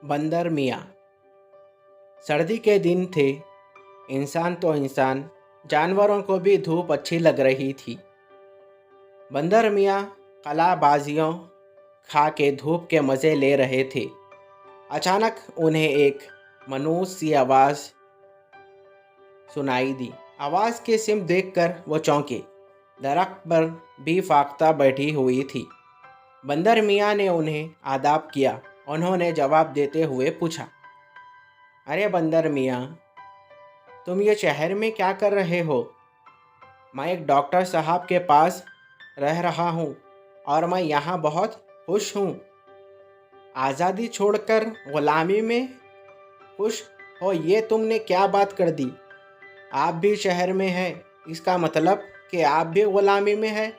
बंदर मियाँ। सर्दी के दिन थे। इंसान तो इंसान, जानवरों को भी धूप अच्छी लग रही थी। बंदर मियाँ कलाबाजियों खा के धूप के मज़े ले रहे थे। अचानक उन्हें एक मनुष्य सी आवाज़ सुनाई दी। आवाज़ की सिमत देखकर वो चौंके। दरख्त पर भी फाख्ता बैठी हुई थी। बंदर मियाँ ने उन्हें आदाब किया। उन्होंने जवाब देते हुए पूछा, अरे बंदर मियाँ, तुम ये शहर में क्या कर रहे हो? मैं एक डॉक्टर साहब के पास रह रहा हूँ और मैं यहाँ बहुत खुश हूँ। आज़ादी छोड़कर ग़ुलामी में खुश हो, ये तुमने क्या बात कर दी? आप भी शहर में हैं, इसका मतलब कि आप भी ग़ुलामी में हैं?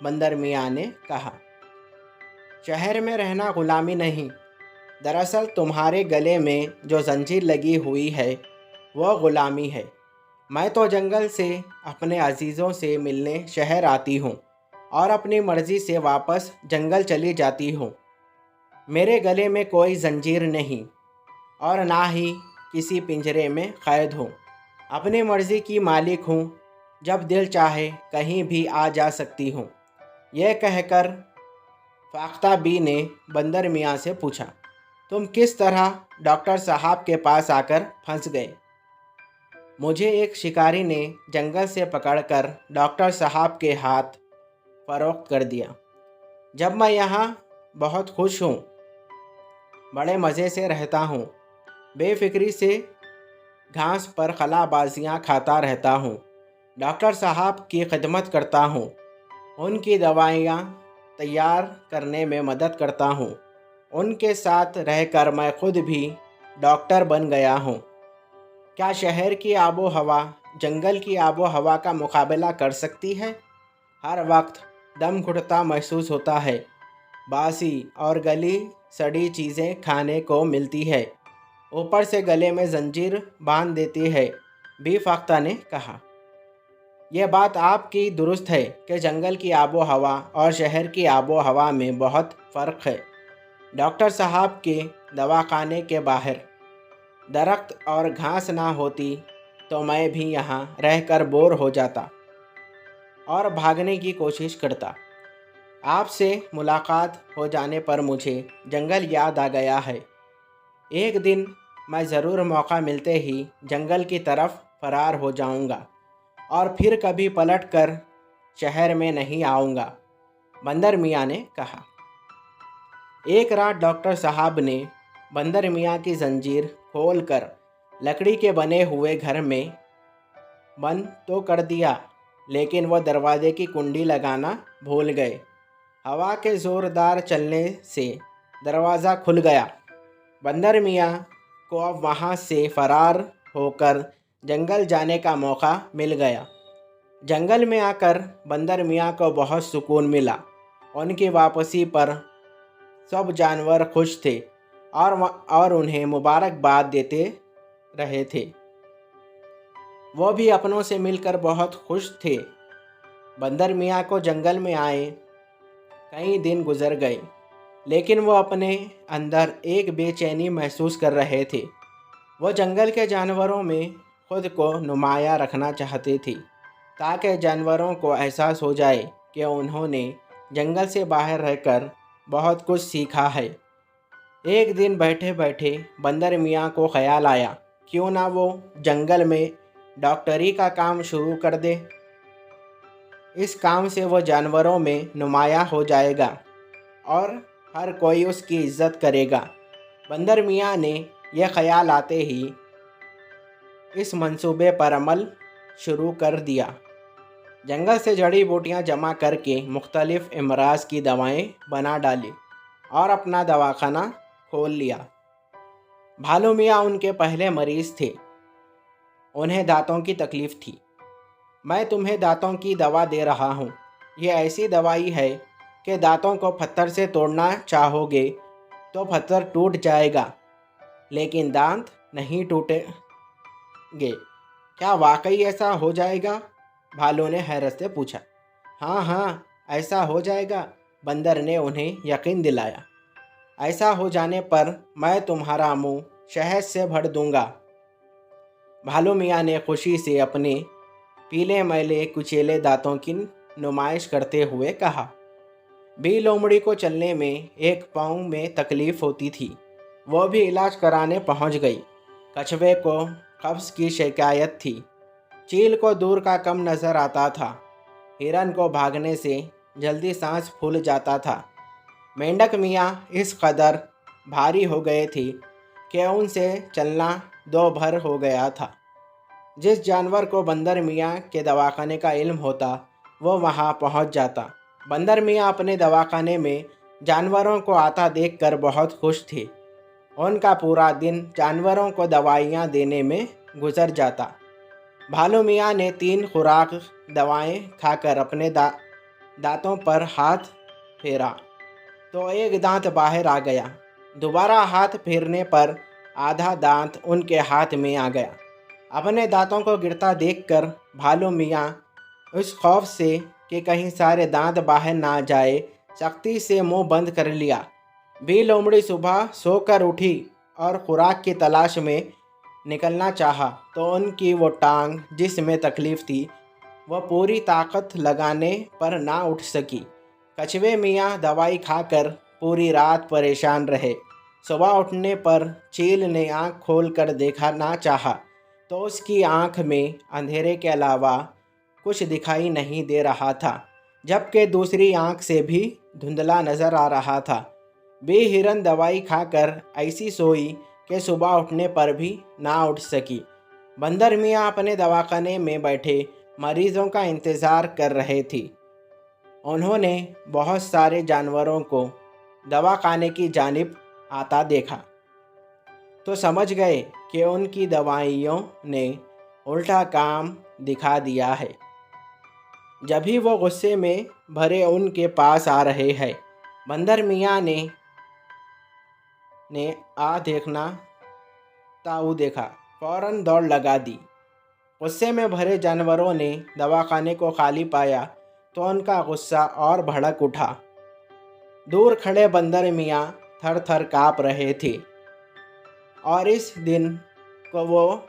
बंदर मियाँ ने कहा, शहर में रहना ग़ुलामी नहीं। दरअसल तुम्हारे गले में जो जंजीर लगी हुई है वह ग़ुलामी है। मैं तो जंगल से अपने अजीज़ों से मिलने शहर आती हूँ और अपनी मर्ज़ी से वापस जंगल चली जाती हूँ। मेरे गले में कोई जंजीर नहीं और ना ही किसी पिंजरे में क़ैद हूँ। अपनी मर्ज़ी की मालिक हूँ, जब दिल चाहे कहीं भी आ जा सकती हूँ। यह कहकर फाख्ता बी ने बंदर मियाँ से पूछा, तुम किस तरह डॉक्टर साहब के पास आकर फंस गए? मुझे एक शिकारी ने जंगल से पकड़कर डॉक्टर साहब के हाथ फ़रोख्त कर दिया। जब मैं यहाँ बहुत खुश हूँ, बड़े मज़े से रहता हूँ, बेफिक्री से घास पर खलाबाजियाँ खाता रहता हूँ, डॉक्टर साहब की खिदमत करता हूँ, उनकी दवाइयाँ तैयार करने में मदद करता हूँ। उनके साथ रहकर मैं खुद भी डॉक्टर बन गया हूँ। क्या शहर की आबो हवा जंगल की आबो हवा का मुकाबला कर सकती है? हर वक्त दम घुटता महसूस होता है। बासी और गली सड़ी चीज़ें खाने को मिलती है, ऊपर से गले में जंजीर बांध देती है, भी फाख्ता ने कहा। यह बात आपकी दुरुस्त है कि जंगल की आबो हवा और शहर की आबो हवा में बहुत फ़र्क है। डॉक्टर साहब के दवाखाने के बाहर दरख्त और घास ना होती तो मैं भी यहाँ रहकर बोर हो जाता और भागने की कोशिश करता। आपसे मुलाकात हो जाने पर मुझे जंगल याद आ गया है। एक दिन मैं ज़रूर मौका मिलते ही जंगल की तरफ फरार हो जाऊंगा और फिर कभी पलटकर शहर में नहीं आऊँगा, बंदर मियाँ ने कहा। एक रात डॉक्टर साहब ने बंदर मियाँ की जंजीर खोलकर लकड़ी के बने हुए घर में बंद तो कर दिया, लेकिन वह दरवाजे की कुंडी लगाना भूल गए। हवा के ज़ोरदार चलने से दरवाज़ा खुल गया। बंदर मियाँ को अब वहाँ से फरार होकर जंगल जाने का मौका मिल गया। जंगल में आकर बंदर मियाँ को बहुत सुकून मिला। उनकी वापसी पर सब जानवर खुश थे और उन्हें मुबारकबाद देते रहे थे। वो भी अपनों से मिलकर बहुत खुश थे। बंदर मियाँ को जंगल में आए कई दिन गुजर गए, लेकिन वो अपने अंदर एक बेचैनी महसूस कर रहे थे। वो जंगल के जानवरों में खुद को नुमायाँ रखना चाहते थे, ताकि जानवरों को एहसास हो जाए कि उन्होंने जंगल से बाहर रहकर बहुत कुछ सीखा है। एक दिन बैठे बैठे बंदर मियाँ को ख्याल आया, क्यों ना वो जंगल में डॉक्टरी का काम शुरू कर दे। इस काम से वो जानवरों में नुमायाँ हो जाएगा और हर कोई उसकी इज्जत करेगा। बंदर मियाँ ने यह ख्याल आते ही इस मंसूबे पर अमल शुरू कर दिया। जंगल से जड़ी बूटियाँ जमा करके मुख्तलिफ़ अमराज की दवाएं बना डाली और अपना दवाखाना खोल लिया। भालू मियाँ उनके पहले मरीज़ थे। उन्हें दांतों की तकलीफ़ थी। मैं तुम्हें दांतों की दवा दे रहा हूँ। ये ऐसी दवाई है कि दांतों को पत्थर से तोड़ना चाहोगे तो पत्थर टूट जाएगा, लेकिन दांत नहीं टूटेंगे। क्या वाकई ऐसा हो जाएगा? भालू ने हैरत से पूछा। हाँ हाँ, ऐसा हो जाएगा, बंदर ने उन्हें यकीन दिलाया। ऐसा हो जाने पर मैं तुम्हारा मुंह शहद से भर दूंगा। भालू मियाँ ने खुशी से अपने पीले मैले कुचेले दांतों की नुमाइश करते हुए कहा। बी लोमड़ी को चलने में एक पाँव में तकलीफ होती थी। वो भी इलाज कराने पहुंच गई। कछुए को कब्ज की शिकायत थी। चील को दूर का कम नज़र आता था। हिरन को भागने से जल्दी सांस फूल जाता था। मेंढक मियाँ इस कदर भारी हो गए थे कि उनसे चलना दो भर हो गया था। जिस जानवर को बंदर मियाँ के दवाखाने का इल्म होता वो वहाँ पहुँच जाता। बंदर मियाँ अपने दवाखाने में जानवरों को आता देखकर बहुत खुश थे। उनका पूरा दिन जानवरों को दवाइयाँ देने में गुजर जाता। भालू मियाँ ने 3 खुराक दवाएं खाकर अपने दांतों पर हाथ फेरा तो एक दांत बाहर आ गया। दोबारा हाथ फेरने पर आधा दांत उनके हाथ में आ गया। अपने दांतों को गिरता देखकर भालू मियाँ उस खौफ से कि कहीं सारे दांत बाहर ना जाए सख्ती से मुंह बंद कर लिया। बी लोमड़ी सुबह सोकर उठी और खुराक की तलाश में निकलना चाहा तो उनकी वो टांग जिसमें तकलीफ़ थी वह पूरी ताकत लगाने पर ना उठ सकी। कछुए मियाँ दवाई खाकर पूरी रात परेशान रहे। सुबह उठने पर चील ने आँख खोल कर देखा ना चाहा तो उसकी आँख में अंधेरे के अलावा कुछ दिखाई नहीं दे रहा था, जबकि दूसरी आँख से भी धुंधला नज़र आ रहा था। बे हिरन दवाई खाकर ऐसी सोई कि सुबह उठने पर भी ना उठ सकी। बंदर मियाँ अपने दवाखाने में बैठे मरीजों का इंतज़ार कर रहे थे। उन्होंने बहुत सारे जानवरों को दवाखाने की जानिब आता देखा तो समझ गए कि उनकी दवाइयों ने उल्टा काम दिखा दिया है। जब भी वो गुस्से में भरे उनके पास आ रहे हैं, बंदर मियाँ ने आ देखना ताऊ देखा, फौरन दौड़ लगा दी। गुस्से में भरे जानवरों ने दवाखाने को खाली पाया तो उनका गुस्सा और भड़क उठा। दूर खड़े बंदर मियाँ थर थर काँप रहे थे और इस दिन को वो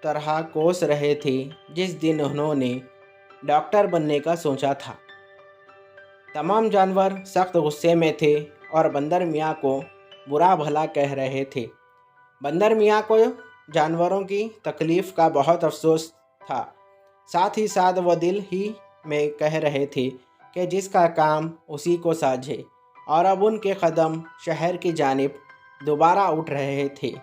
तरह कोस रहे थे जिस दिन उन्होंने डॉक्टर बनने का सोचा था। तमाम जानवर सख्त गुस्से में थे और बंदर मियाँ को बुरा भला कह रहे थे। बंदर मियाँ को जानवरों की तकलीफ़ का बहुत अफसोस था। साथ ही साथ वह दिल ही में कह रहे थे कि जिसका काम उसी को साझे, और अब उनके कदम शहर की जानिब दोबारा उठ रहे थे।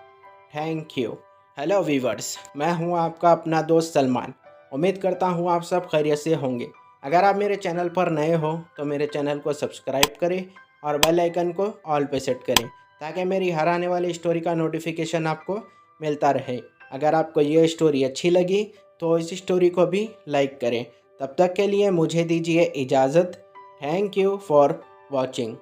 Thank you. हेलो वीवर्स, मैं हूं आपका अपना दोस्त सलमान। उम्मीद करता हूं आप सब खैरियत से होंगे। अगर आप मेरे चैनल पर नए हो तो मेरे चैनल को सब्सक्राइब करें और बेल आइकन को ऑल पे सेट करें ताकि मेरी हर आने वाली स्टोरी का नोटिफिकेशन आपको मिलता रहे। अगर आपको ये स्टोरी अच्छी लगी तो इस स्टोरी को भी लाइक करें। तब तक के लिए मुझे दीजिए इजाज़त। Thank you for watching.